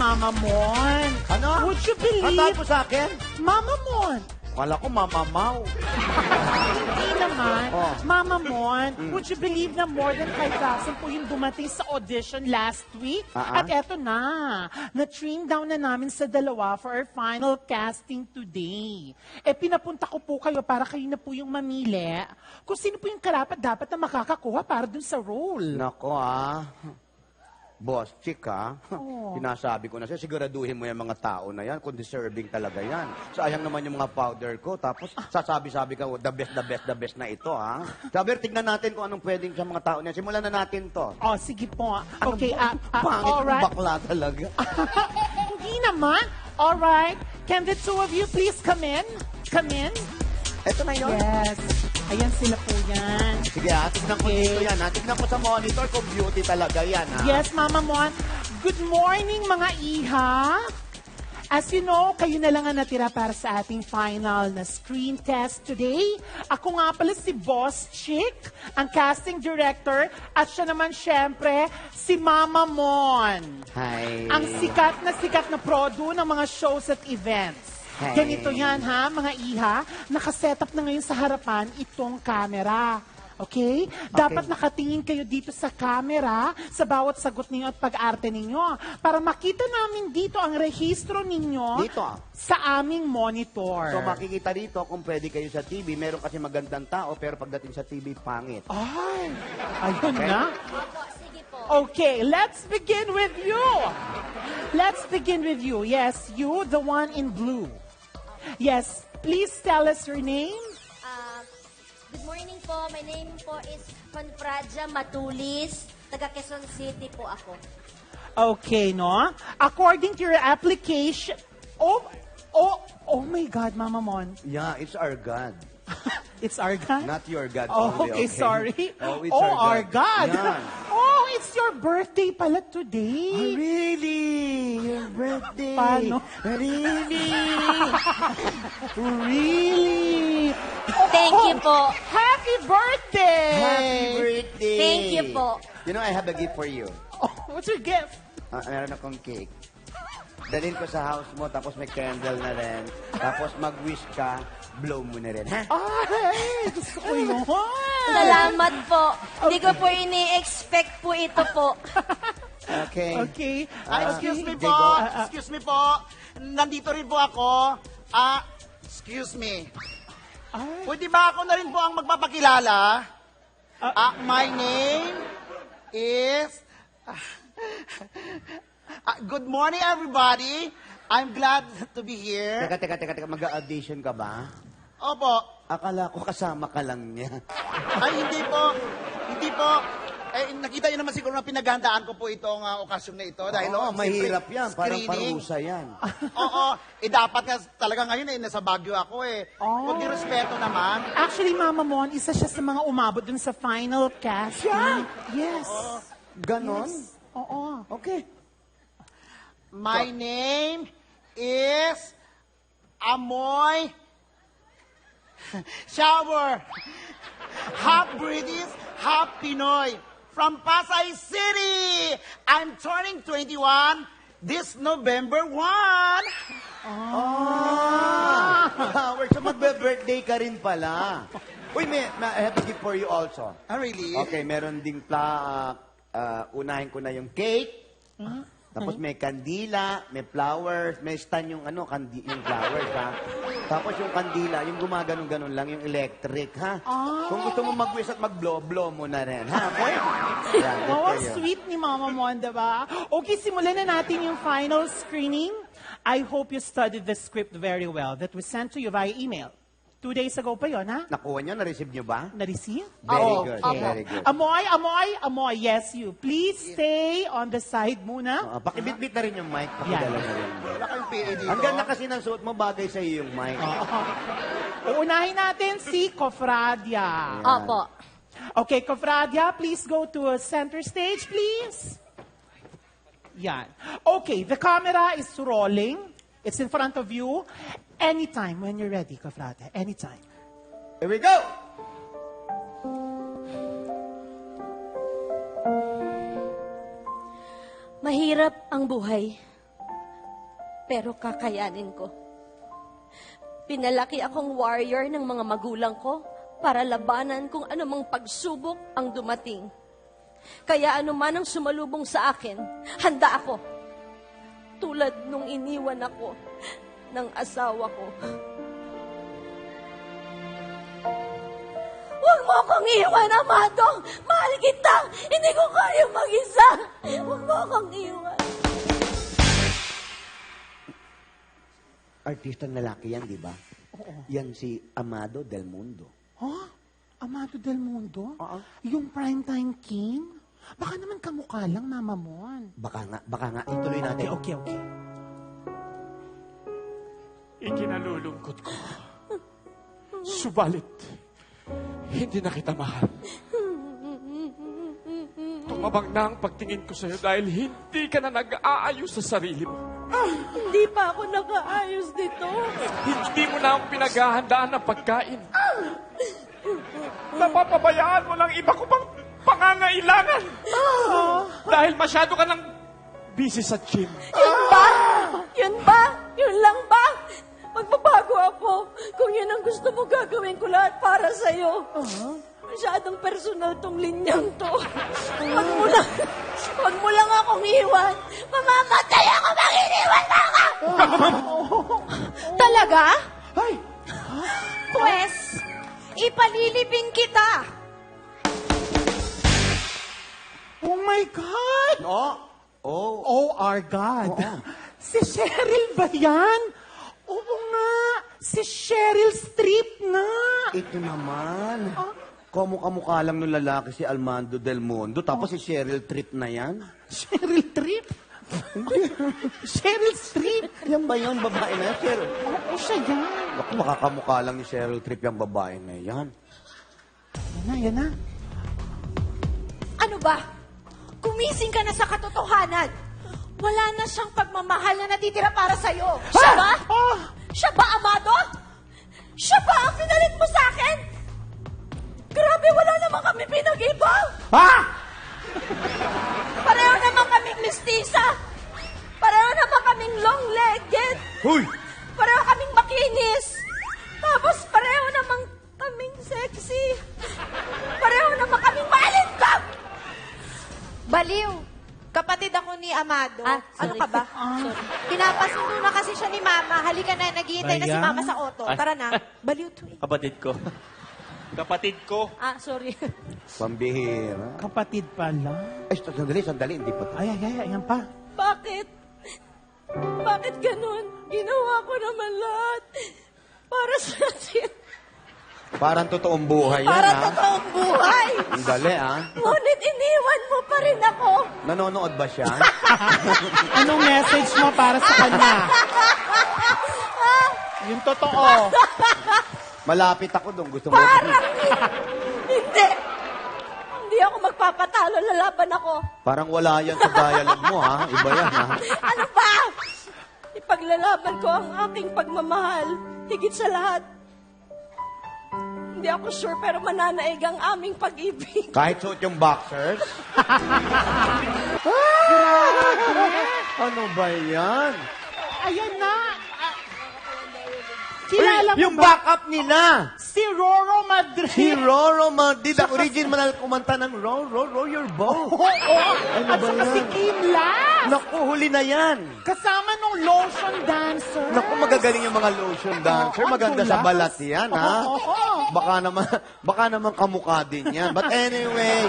Mama Mon. Ano? Would you Ang believe? mo sa akin? Mama Mon. Kala ko mamamaw. Hindi naman. Oh. Mama Mon, would you believe na more than 5,000 po yung dumating sa audition last week? At eto na, na-trim down na namin sa dalawa for our final casting today. Pinapunta ko po kayo para kayo na po yung mamili kung sino po yung karapat dapat na makakakuha para dun sa role. Nako Boss, chika. Sinasabi ko na siya, siguraduhin mo yung mga tao na yan kung deserving talaga yan. Sayang naman yung mga powder ko. Tapos sasabi-sabi ka, the best na ito, ha? Sabi, tignan natin kung anong pwedeng sa mga tao niya. Simulan na natin to. Oh, sige po. Okay, Pangit all kong right. bakla talaga. Hindi naman. All right. Can the two of you please come in? Come in. Ito na yun. Yes. Ayan sila po yan. Sige, tignan ko dito yan, ha? Tignan ko sa monitor kung beauty talaga yan, ha? Yes, Mama Mon. Good morning, mga iha. As you know, kayo na lang ang natira para sa ating final na screen test today. Ako nga pala si Boss Chick, ang casting director, at siya naman syempre, si Mama Mon. Hi. Ang sikat na produ ng mga shows at events. Hey. Ganito yan ha, mga iha. Nakaset up na ngayon sa harapan itong camera. Okay? Dapat nakatingin kayo dito sa camera sa bawat sagot ninyo at pag-arte ninyo para makita namin dito ang rehistro ninyo Dito, sa aming monitor. So makikita dito kung pwede kayo sa TV. Meron kasi magandang tao pero pagdating sa TV, pangit. Ay, ayun na. Sige po. Okay, let's begin with you. Let's begin with you. Yes, you, the one in blue. Yes, please tell us your name. Good morning po. My name po is Fanfradia Matulis. Taga Quezon City po ako. Okay, no? According to your application... Oh my God, Mama Mon. Yeah, it's our God. It's our God? Not your God Oh, only, okay, sorry. Oh, it's our God. Yan. Oh, it's your birthday pala today. Really? Your birthday? Paano? Really? Really? Thank you po. Happy birthday! Happy birthday! Thank you po. You know, I have a gift for you. Oh, what's your gift? Meron akong cake. Dalhin ko sa house mo, tapos may candle na rin. Tapos mag-wish ka, blow mo na rin, ha? Ay, gusto ko yun. Salamat po. Hindi ko po ini-expect po ito po. Okay. Okay. Excuse me Diego. po. Excuse me po. Nandito rin po ako. Excuse me. Ay. Pwede ba ako na rin po ang magpapakilala? My name is... good morning, everybody. I'm glad to be here. Teka. Mag-audition ka ba? Opo. Akala ko kasama ka lang niya. Ay, hindi po. Hindi po. Nakita niyo naman siguro na pinaghandaan ko po itong okasyon na ito. Dahil, Oo, mahirap siyempre, yan. Parang screening. parusa yan. Oo. Dapat nga talaga ngayon nasa Baguio ako Huwag niyo respeto naman. Actually, Mama Mon, isa siya sa mga umabot dun sa final casting. Yes. Ganon? Oo. Okay. My name is Amoy Shower. Half British, half Pinoy. From Pasay City. I'm turning 21 this November 1. So magbe-birthday ka rin pala. Uy, I have a gift for you also. Really? Okay, meron ding unahin ko na yung cake. Tapos may kandila, may flowers, may stand yung yung flowers, ha? Tapos yung kandila, yung gumaganon-ganon lang, yung electric, ha? Kung gusto mo mag-wish at mag-blow, blow mo na rin, ha? Okay? Yan, good Oh, for you. sweet ni Mama Mon, diba? Okay, simulan na natin yung final screening. I hope you studied the script very well that was sent to you via email. 2 days ago pa yon, ha? Nakuha nyo? Na-receive nyo ba? Na-receive? Very Oo, good, okay. very good. Amoy, yes, you. Please stay on the side muna. Pakibit-bit na rin yung mic. Pakidala na rin. Wala kayong PA dito. Ang ganda kasi ng suot mo, bagay sa iyo yung mic. Uunahin natin si Cofradia. Opo. Okay, Cofradia, please go to a center stage, please. Yan. Okay, the camera is rolling. It's in front of you. Anytime when you're ready, Cofradia. Anytime. Here we go! Mahirap ang buhay. Pero kakayanin ko. Pinalaki akong warrior ng mga magulang ko para labanan kung anumang pagsubok ang dumating. Kaya anuman ang sumalubong sa akin, handa ako. Tulad nung iniwan ako ng asawa ko. Huwag mo akong iwan, Amado! Mahal kita! Hindi ko kaya mag-isa! Huwag mo akong iwan. Artistang lalaki yan, di ba? Oo. Yan si Amado Del Mundo. Huh? Amado Del Mundo? Oo. Yung primetime king? Baka naman kamukha lang, Mama Mon. Baka nga. Ituloy natin. Okay. Ikinalulungkot ko. Subalit, hindi na kita mahal. Tumabang na ang pagtingin ko sa'yo dahil hindi ka na nag-aayos sa sarili mo. Hindi pa ako nakaayos dito. Hindi mo na ang pinaghahandaan ng pagkain. Napapabayaan mo lang iba ko pang pangangailangan. Dahil masyado ka nang busy sa gym. Yun ba? Yun ba? Yun lang ba? Magbabago ako. Kung yun ang gusto mo, gagawin ko lahat para sa'yo. Masyadong personal tong linyang to. Wag mo lang akong iwan. Mamamatay ako pag iniwan mo ako! Talaga? Ay! Pwes, ipalilibing kita. Oh my God! Oh. Oh, our God. Oo. Si Cheryl ba yan? Oo nga. Si Cheryl Streep nga. Ito naman. Kamukha lang ng lalaki si Armando Del Mundo. Tapos si Cheryl Trip na yan. Cheryl Streep? Cheryl Streep? Yan ba yun, babae na yan? Cheryl. Oo, siya yan. Ako, makakamukha lang ni Cheryl Trip yung babae na yan. Yan na. Ano ba? Gumising ka na sa katotohanan. Wala na siyang pagmamahal na natitira para sa'yo. Siya ba? Siya ba, Amado? Siya ba ang pinalit mo sa akin? Grabe, wala naman kami pinag-iba. Pareho naman kaming mistisa. Pareho naman kaming long-legged. Huy! Pareho kaming makinis. Tapos pareho naman kaming sexy. Pareho naman kaming maalintang. Baliw. Kapatid ako ni Amado. Ano ka ba? Pinapasundo na kasi siya ni Mama. Halika na, naghihintay na si Bayan? Mama sa auto. Tara na. Baliw to eh. Kapatid ko. Kapatid ko. Sorry. Pambihira. Kapatid pala. Ay, sandali. Hindi pa tayo. Ay, ayan pa. Bakit? Bakit ganun? Ginawa ko naman lahat. Para sa atin. Parang totoong buhay yan, Para ha? totoong buhay. Ang dali, ha? Ngunit iniwan mo pa rin ako. Nanonood ba siya? Anong message mo para sa kanya? Yung totoo. Malapit ako doon. Gusto mo? Parang hindi. Hindi ako magpapatalo. Lalaban ako. Parang wala yan sa dialogue mo, ha? Iba yan, ha? Ano ba? Ipaglalaban ko ang aking pagmamahal. Higit sa lahat. Hindi ako sure pero mananaig ang aming pag-ibig. Kahit suot yung boxers? Ano ba yan? Ayan na. Kilala mo Yung ba? backup nila! Si Roro Madrid. Si Roro Madrid, ang original kumanta ng row your boat. Oo. At ba saka yan? si Kim Las. Naku, huli na yan. Kasama nung lotion dancer. Naku, magagaling yung mga lotion dancer. Oo, Maganda ang sa dulas. balat yan, ha? Oo. Baka naman kamukha din yan. But anyway,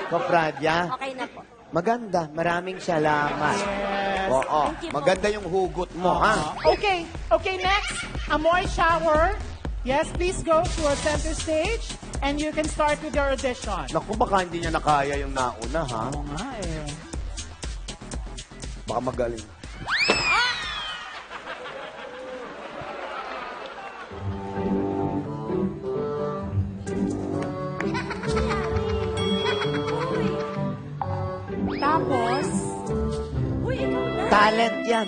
Kapradya, Okay na po. maganda. Maraming salamat. Yes. Oo, Thank you po. maganda yung hugot mo, ha? Okay, next. Amoy Shower. Yes, please go to our center stage and you can start with your audition. Naku, baka hindi niya nakaya yung nauna, ha? Oo nga eh. Baka magaling. Tapos, Uy, ikaw na. Talent yan.